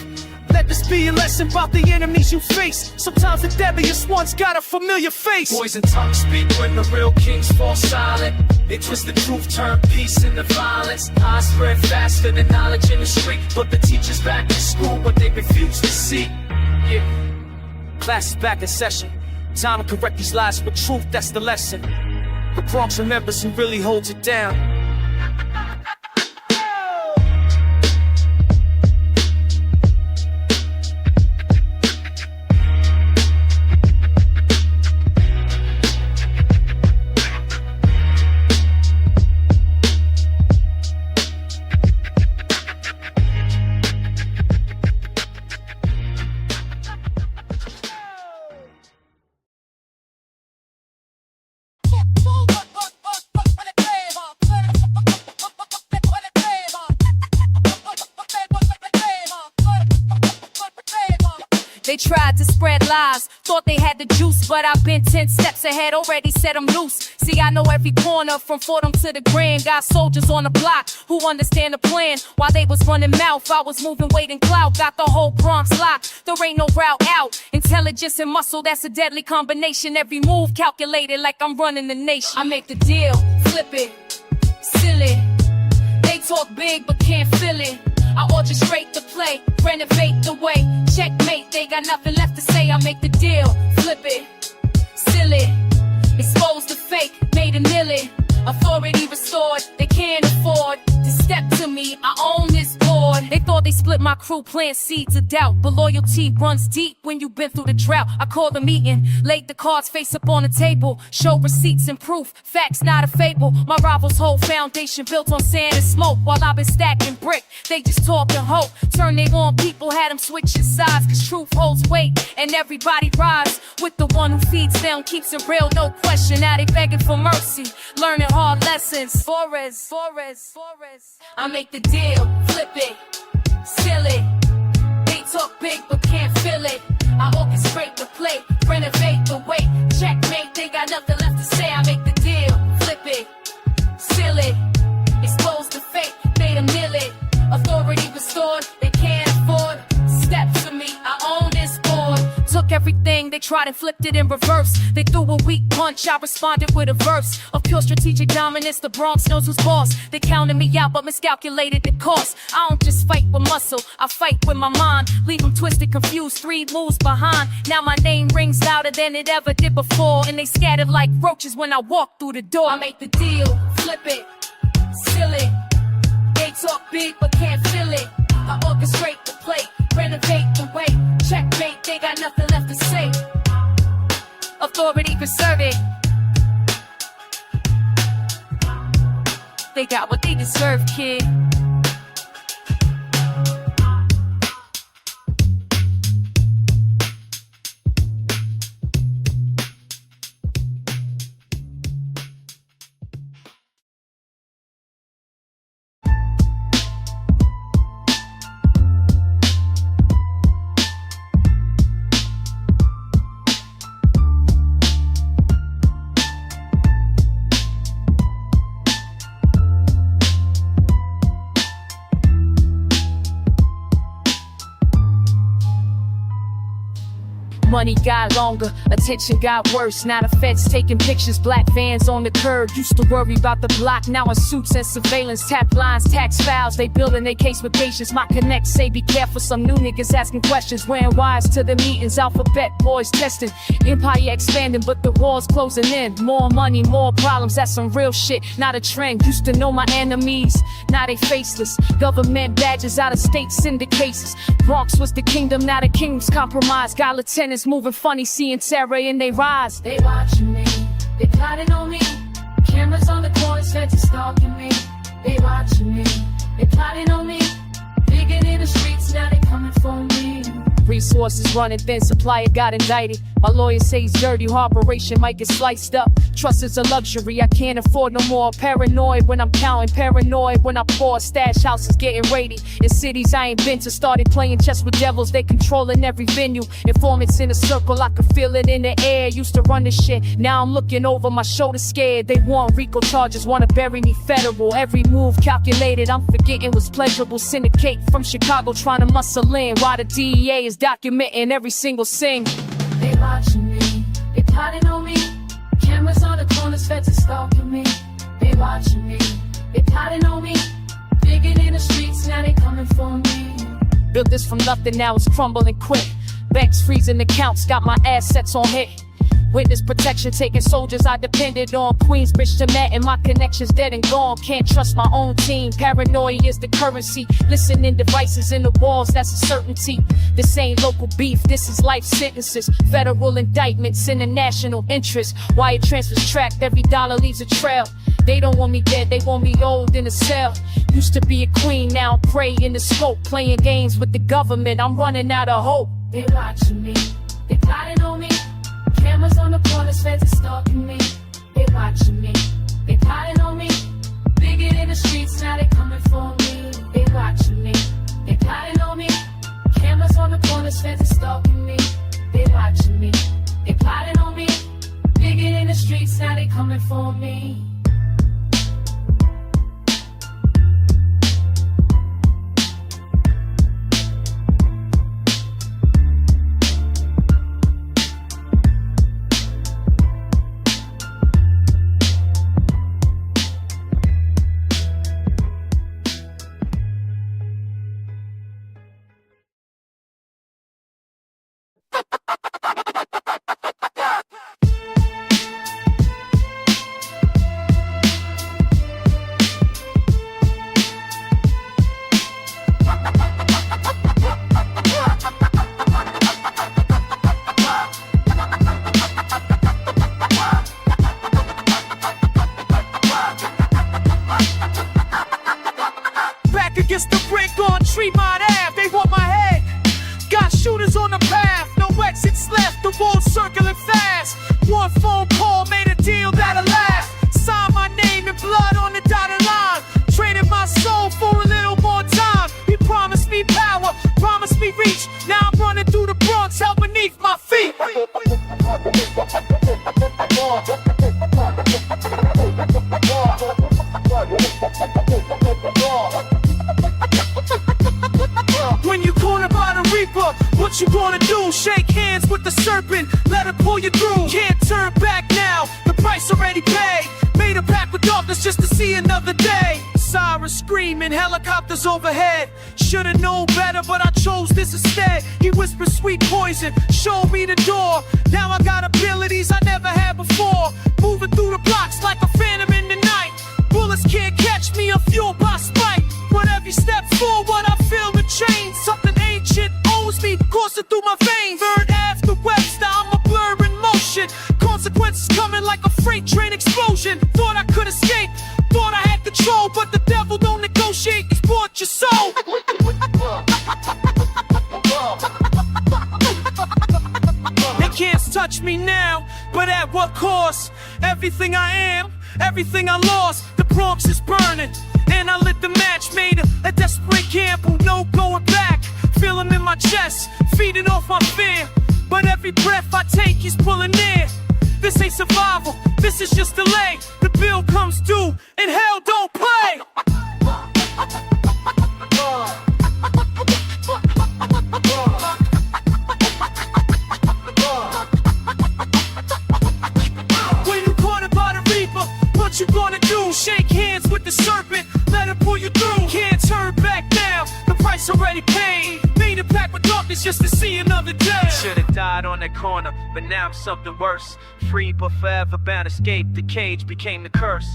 C: Let this be a lesson about the enemies you face. Sometimes the deadliest ones got a familiar face. Poison tongues speak when the real kings fall silent. They twist the truth, turn peace into violence. Lies spread faster than knowledge in the street. But the teachers back in school, but they refuse to see. Yeah. Class is back in session. Time to correct these lies with truth, that's the lesson. The Bronx remembers who really holds it down.
A: They tried to spread lies, thought they had the juice, but I've been 10 steps ahead, already set them loose. See, I know every corner, from Fordham to the Grand. Got soldiers on the block who understand the plan. While they was running mouth, I was moving weight and clout. Got the whole Bronx locked, there ain't no route out. Intelligence and muscle, that's a deadly combination. Every move calculated like I'm running the nation. I make the deal, flip it, seal it. They talk big but can't feel it. I orchestrate the play, renovate the way. Checkmate, they got nothing left to say. I make the deal, flip it, seal it. Expose the fake, made a million. Authority restored, they can't afford to step to me, I own this board. They thought they split my crew, plant seeds of doubt. But loyalty runs deep when you've been through the drought. I called a meeting, laid the cards face up on the table. Show receipts and proof, facts not a fable. My rivals' whole foundation built on sand and smoke. While I've been stacking brick, they just talk and hope. Turn they on people, had them switching sides. Cause truth holds weight, and everybody rides with the one who feeds them, keeps it real, no question. Now they begging for mercy, learning hard lessons. Forest. I make the deal, flip it, seal it. They talk big but can't feel it. I orchestrate the play, renovate the way. Checkmate, they got nothing left to say. I make the deal, flip it, seal it. Expose the fake, made a million. Authority restored, they can't afford. Step to me, I own this board. Took everything, they tried and flipped it in reverse. They threw a weak punch, I responded with a verse of pure strategic dominance. The Bronx knows who's boss. They counted me out but miscalculated the cost. I don't just fight with muscle, I fight with my mind. Leave them twisted, confused, 3 moves behind. Now my name rings louder than it ever did before. And they scattered like roaches when I walk through the door. I make the deal, flip it, seal it. They talk big but can't feel it. I orchestrate the play, renovate the way. Checkmate, they got nothing left to say. Authority preserve it.
H: they got what they deserve, kid.
C: Money got longer, attention got worse. Now the feds taking pictures, black vans on the curb. Used to worry about the block, now in suits and surveillance. Tap lines, tax files, they building their case with patience. My connects say be careful, some new niggas asking questions. Wearing wires to the meetings, alphabet boys testing. Empire expanding, but the walls closing in. More money, more problems, that's some real shit, not a trend. Used to know my enemies, now they faceless. Government badges, out of state syndicates. Bronx was the kingdom, now the kingdom's compromised. Got lieutenants moving funny, seeing terror in they rise.
H: They watching me, they plotting on me. Cameras on the corners, feds stalking me. They watching me, they plotting on me. Digging in the streets, now they coming for me.
C: Resources running thin, supplier got indicted. My lawyer says dirty, operation might get sliced up. Trust is a luxury, I can't afford no more. Paranoid when I'm counting, paranoid when I pour. Stash houses getting raided. In cities I ain't been to, started playing chess with devils. They controlling every venue. Informants in a circle, I can feel it in the air. Used to run this shit, now I'm looking over my shoulder scared. They want RICO charges, wanna bury me federal. Every move calculated, I'm forgetting was pleasurable. Syndicate from Chicago trying to muscle in, while the DEA is documenting every single sing.
H: They watching me, they plotting on me. Cameras on the corners, feds are stalking me. They watching me, they plotting on me. Digging in the streets, now they coming for me.
C: Built this from nothing, now it's crumbling quick. Banks freezing accounts, got my assets on hit. Witness protection, taking soldiers I depended on. Queensbridge to Manhattan, my connections dead and gone. Can't trust my own team, paranoia is the currency. Listening devices in the walls, that's a certainty. This ain't local beef, this is life sentences. Federal indictments in the national interest. Wire transfers tracked, every dollar leaves a trail. They don't want me dead, they want me old in a cell. Used to be a queen, now I'm prey in the scope. Playing games with the government, I'm running out of hope.
H: They watching me, they plotting on me. Cameras on the corners, feds are stalking me. They watching me, they plotting on me. Digging in the streets, now they coming for me. They watching me, they plotting on me. Cameras on the corners, feds are stalking me. They watching me, they plotting on me. Digging in the streets, now they coming for me.
C: Against the brick on Tremont Ave, they want my head. Got shooters on the path, no exits left, the road circling fast. One phone call made a deal that'll last. Sign my name in blood on the dotted line. Traded my soul for a little more time. He promised me power, promised me reach. Now I'm running through the Bronx, hell beneath my feet. When you cornered by the Reaper, what you gonna do? Shake hands with the serpent, let it pull you through. Can't turn back now, the price already paid. Made a pact with darkness just to see another day. Sirens screaming, helicopters overhead. Should've known better, but I chose this instead. He whispered sweet poison, showed me the door. Now I got abilities I never had before. Moving through the blocks like a phantom in the night. Bullets can't catch me, I'm fueled by spite. But every step forward I feel the change. Something ancient owes me, coursing through my veins. Third after Webster, I'm a blur in motion. Consequences coming like a freight train explosion. Thought I could escape, thought I had control, touch me now, but at what cost? Everything I am, everything I lost. The Bronx is burning, and I lit the match. Made a desperate gamble, no going back. Feel him in my chest, feeding off my fear. But every breath I take, he's pulling near. This ain't survival, this is just delay. The bill comes due, and hell don't play. When you cornered by the reaper, what you gonna do? Shake hands with the serpent, let him pull you through. Can't turn back now, the price already paid. Made it back with darkness just to see another day. Should've died on that corner, but now I'm something worse. Free but forever bound, escape. The cage became the curse.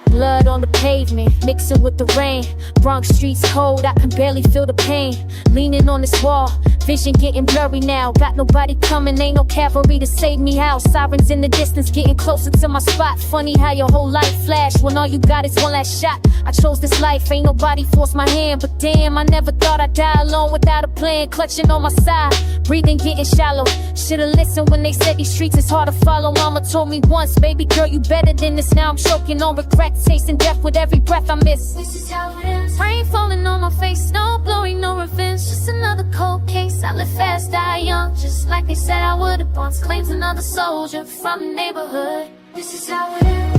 H: Blood on the pavement, mixing with the rain. Bronx streets cold, I can barely feel the pain. Leaning on this wall, vision getting blurry now. Got nobody coming, ain't no cavalry to save me. How sirens in the distance, getting closer to my spot. Funny how your whole life flashed when all you got is one last shot. I chose this life, ain't nobody forced my hand. But damn, I never thought I'd die alone without a plan. Clutching on my side, breathing getting shallow. Should've listened when they said these streets is hard to follow. Mama told me once, baby girl, you better than this. Now I'm choking on regret, tasting death with every breath I miss. This is how it is. Rain falling on my face, no glory, no revenge. Just another cold case. I live fast, die young, just like they said I would. The Bronx claims another soldier from the neighborhood. This is how it is.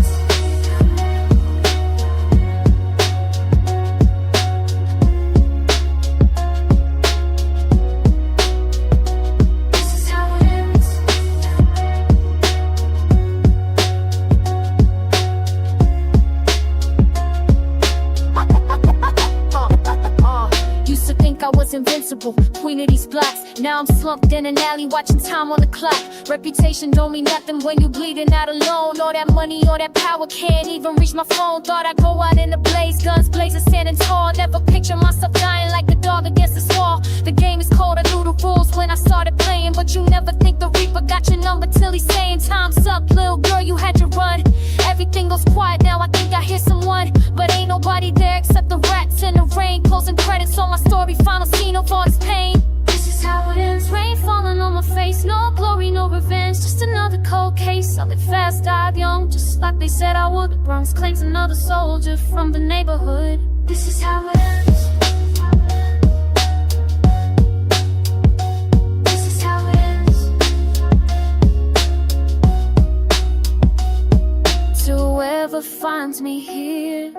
H: Invincible, queen of these blocks. Now I'm slumped in an alley watching time on the clock. Reputation don't mean nothing when you bleeding out alone. All that money, all that power can't even reach my phone. Thought I'd go out in the blaze, guns blazing, standing tall. Never picture myself dying like the dog against the wall. The game is cold, I knew the rules when I started playing. But you never think the Reaper got your number till he's saying time's up. Little girl, you had your run. Everything goes quiet now, I think I hear someone. But ain't nobody there except the rats in the rain. Closing credits on my story, final scene of all this pain. This is how it ends, rain falling on my face. No glory, no revenge, just another cold case. I live fast, died young, just like they said I would. The Bronx claims another soldier from the neighborhood. This is how it ends. This is how it ends. To whoever finds me here,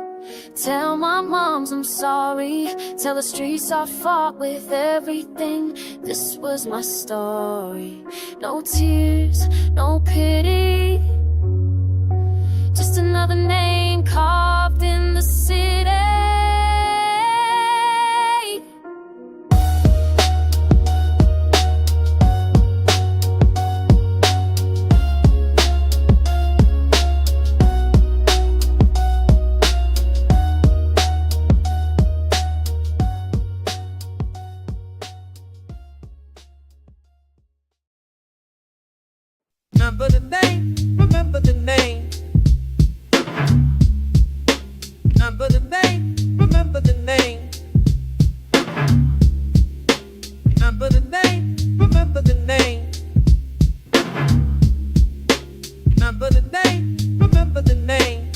H: tell my moms I'm sorry. Tell the streets I fought with everything. This was my story. No tears, no pity. Just another name carved in the city.
C: Remember the name, remember the name. Remember the name, remember the name. Remember the name, remember the name. Remember the name, remember the name.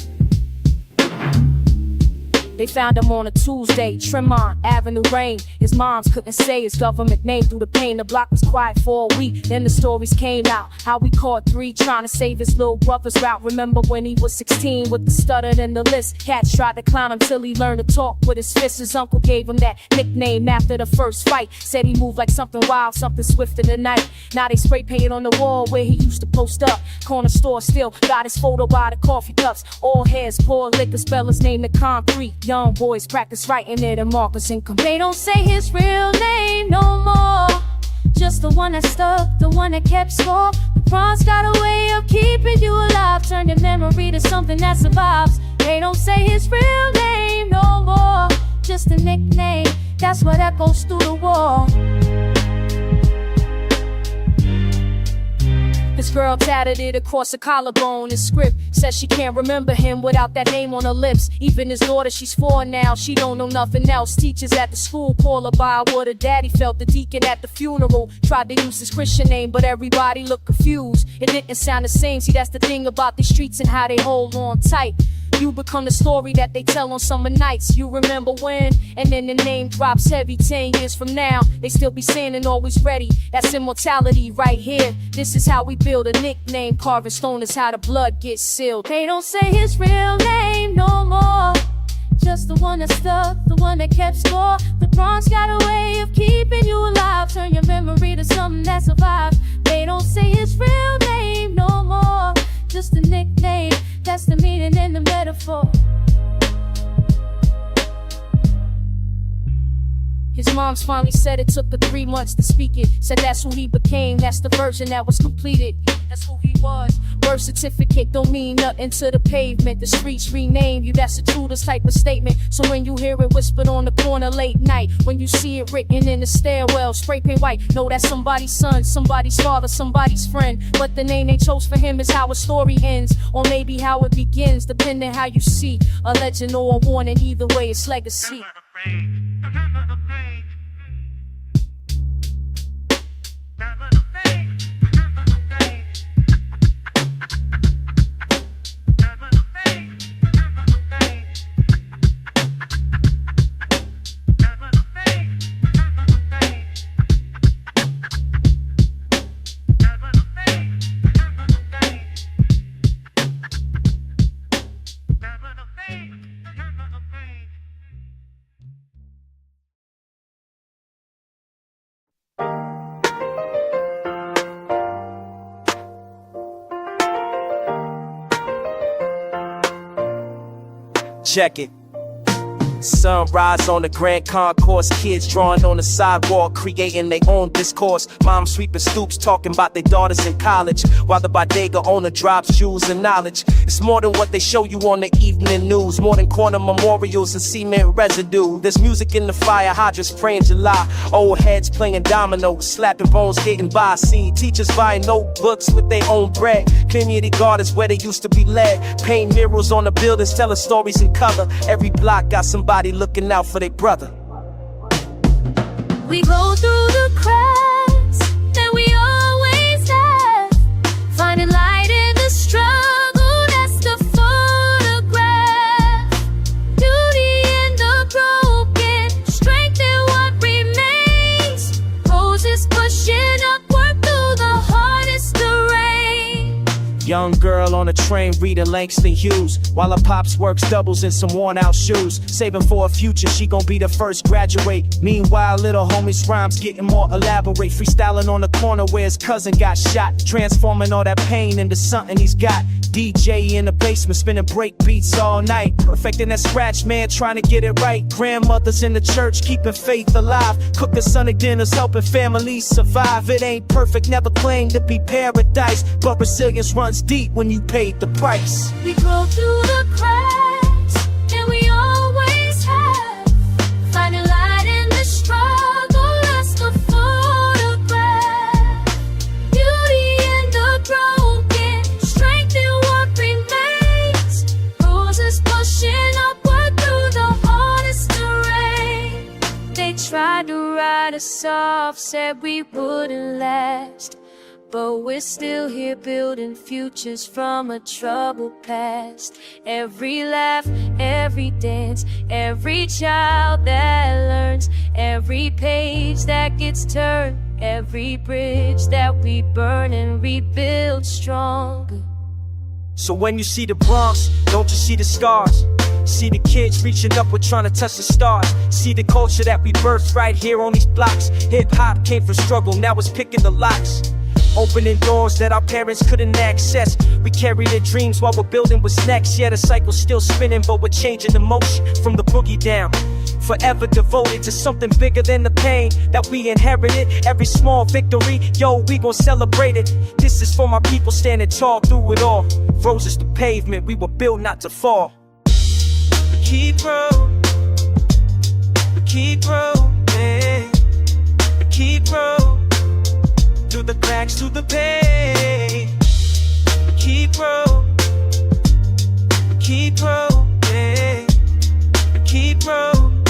H: They
A: found him on a Tuesday, Tremont Avenue rain. His moms couldn't say his government name through the pain. The block was quiet for a week, then the stories came out. How we caught 3 trying to save his little brother's route. Remember when he was 16 with the stutter and the list. Cats tried to clown him till he learned to talk with his fists. His uncle gave him that nickname after the first fight. Said he moved like something wild, something swift in the night. Now they spray painted on the wall where he used to post up. Corner store still got his photo by the coffee cups. All heads pour liquor, spell his name to concrete. Young boys practice writing it and markers and
H: They don't say his real name no more. Just the one that stuck, the one that kept score. The Bronx got a way of keeping you alive. Turn your memory to something that survives. They don't say his real name no more. Just a nickname, that's what echoes through the wall.
A: This girl tatted it across her collarbone. His script says she can't remember him without that name on her lips. Even his daughter, she's 4 now, she don't know nothing else. Teachers at the school call her by what her daddy felt. The deacon at the funeral tried to use his Christian name, but everybody looked confused. It didn't sound the same. See, that's the thing about these streets and how they hold on tight. You become the story that they tell on summer nights. You remember when, and then the name drops heavy. 10 years from now, they still be saying and always ready. That's immortality right here. This is how we build a nickname. Carving stone is how the blood gets sealed.
H: They don't say his real name no more. Just the one that stuck, the one that kept score. The Bronx got a way of keeping you alive. Turn your memory to something that survives. They don't say his real name no more. Just a nickname, that's the meaning and the metaphor.
A: His moms finally said it took her 3 months to speak it. Said that's who he became, that's the version that was completed. That's who he was. Birth certificate don't mean nothing to the pavement. The streets rename you, that's a Judas type of statement. So when you hear it whispered on the corner late night, when you see it written in the stairwell, spray paint white, know that's somebody's son, somebody's father, somebody's friend. But the name they chose for him is how a story ends, or maybe how it begins, depending how you see. A legend or a warning, either way it's legacy.
C: Check it. Sunrise on the Grand Concourse, kids drawing on the sidewalk, creating their own discourse. Moms sweeping stoops, talking about their daughters in college, while the bodega owner drops jewels and knowledge. It's more than what they show you on the evening news, more than corner memorials and cement residue. There's music in the fire hydrants praying July, old heads playing dominoes, slapping bones getting by. See teachers buying notebooks with their own bread. Community gardens where they used to be led. Paint murals on the buildings, telling stories in color. Every block got somebody looking out for their brother.
H: We go through the cracks that we always have, finding light in the struggle, that's the photograph. Beauty in the broken, strength in what remains. Roses pushing upward through the hardest terrain.
C: Young girl on a train reading Langston Hughes, while her pops works doubles in some worn out shoes. Saving for a future, she gon' be the first graduate. Meanwhile, little homie's rhymes getting more elaborate. Freestyling on the corner where his cousin got shot, transforming all that pain into something he's got. DJ in the basement spinning break beats all night, perfecting that scratch, man, trying to get it right. Grandmothers in the church keeping faith alive, cooking Sunday dinners, helping families survive. It ain't perfect, never claimed to be paradise, but resilience runs deep when you paid the price.
H: We grow through the cracks, and we always have, finding light in the struggle, that's the photograph. Beauty in the broken, strength in what remains. Roses pushing upward through the hardest terrain. They tried to write us off, said we wouldn't last, but we're still here building futures from a troubled past. Every laugh, every dance, every child that learns, every page that gets turned, every bridge that we burn and rebuild stronger.
C: So when you see the Bronx, don't you see the scars? See the kids reaching upward trying to touch the stars. See the culture that we birthed right here on these blocks. Hip-hop came from struggle, now it's picking the locks. Opening doors that our parents couldn't access. We carry their dreams while we're building what's next. Yeah, the cycle's still spinning, but we're changing the motion from the boogie down. Forever devoted to something bigger than the pain that we inherited. Every small victory, yo, we gon' celebrate it. This is for my people standing tall through it all. Roses to pavement, we were built not to fall. Keep rolling, keep rolling, keep rolling, through the cracks, through the pain. Keep rolling, keep rolling, keep rolling,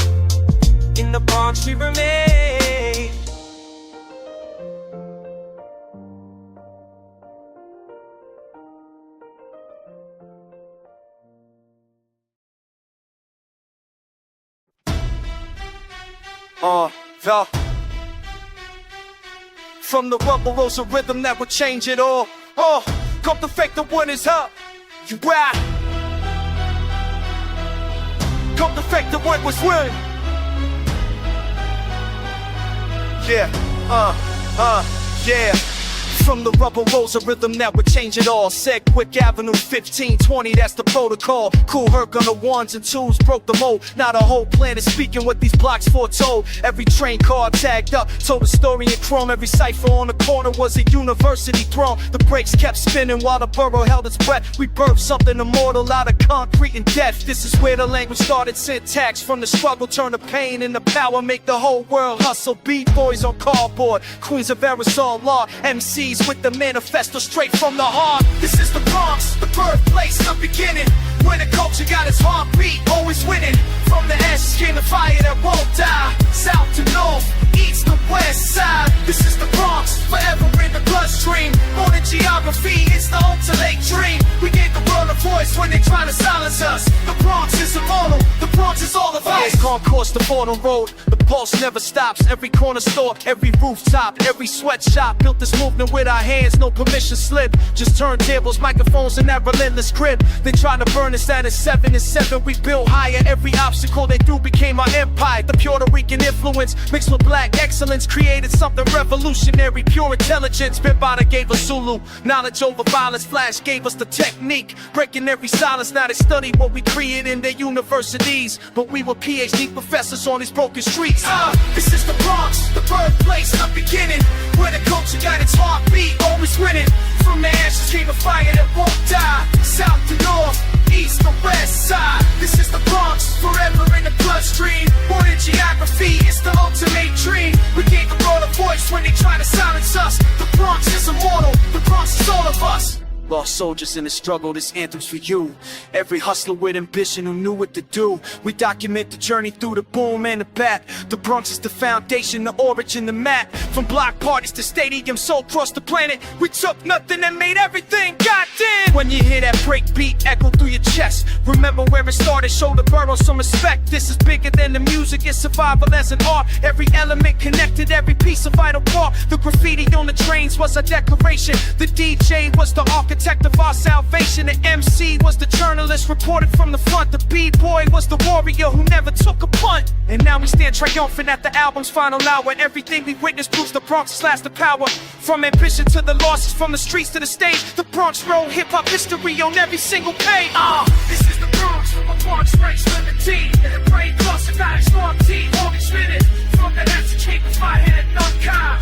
C: in the Bronx we remain.
G: Yo. From the rubble rose a rhythm that would change it all. Come to fake the winners up. You rap. Come to fake the win was win. Yeah, yeah. From the rubber rose a rhythm that would change it all. Said Quick Avenue 1520, that's the protocol. Cool Herc on the ones and twos broke the mold. Now the whole planet speaking what these blocks foretold. Every train car tagged up told a story in chrome. Every cipher on the corner was a university throne. The brakes kept spinning while the borough held its breath. We birthed something immortal out of concrete and death. This is where the language started. Syntax from the struggle turn the pain into power. Make the whole world hustle. Beat boys on cardboard, queens of aerosol law, MCs with the manifesto straight from the heart. This is the Bronx, the birthplace, the beginning, where the culture got its heartbeat, always winning. From the ashes came the fire that won't die. South to north, east to west side. This is the Bronx, forever in the bloodstream. More than geography, it's the ultimate dream. We gave the world a voice when they try to silence us. The Bronx is immortal, the Bronx is all of us. Concourse to Fordham Road, the pulse never stops. Every corner store, every rooftop, every sweatshop. Built this movement with our hands, no permission slip. Just turntables, microphones, and that relentless grip. They tried to burn us at a 7 and 7. We built higher. Every obstacle they threw became our empire. The Puerto Rican influence mixed with black excellence created something revolutionary. Pure intelligence, Bambada gave us Zulu. Knowledge over violence, Flash gave us the technique. Breaking every silence, now they study what we create in their universities. But we were PhD professors on these broken streets. This is the Bronx, the birthplace, the beginning, where the culture got its heartbeat, always winning. From the ashes came a fire that won't die. South to north, east to west side. This is the Bronx, forever in the bloodstream. More than geography, it's the ultimate dream. We gave the world a voice when they try to silence us. The Bronx is immortal, the Bronx is all of us. Lost soldiers in the struggle, this anthem's for you. Every hustler with ambition who knew what to do. We document the journey through the boom and the bat. The Bronx is the foundation, the origin, the map. From block parties to stadiums, so across the planet. We took nothing and made everything, goddamn. When you hear that break beat echo through your chest, remember where it started, show the borough some respect. This is bigger than the music, it's survival as an art. Every element connected, every piece a vital part. The graffiti on the trains was a declaration. The DJ was the architect of our salvation. The MC was the journalist, reported from the front. The B-boy was the warrior who never took a punt. And now we stand triumphant at the album's final hour. Everything we witnessed proves the Bronx slash the power. From ambition to the losses, from the streets to the stage. The Bronx wrote hip-hop history on every single page. This is the Bronx, from a Bronx race liberty. And the brave plus a strong team, always spinning. From the answer came the fire and none kind.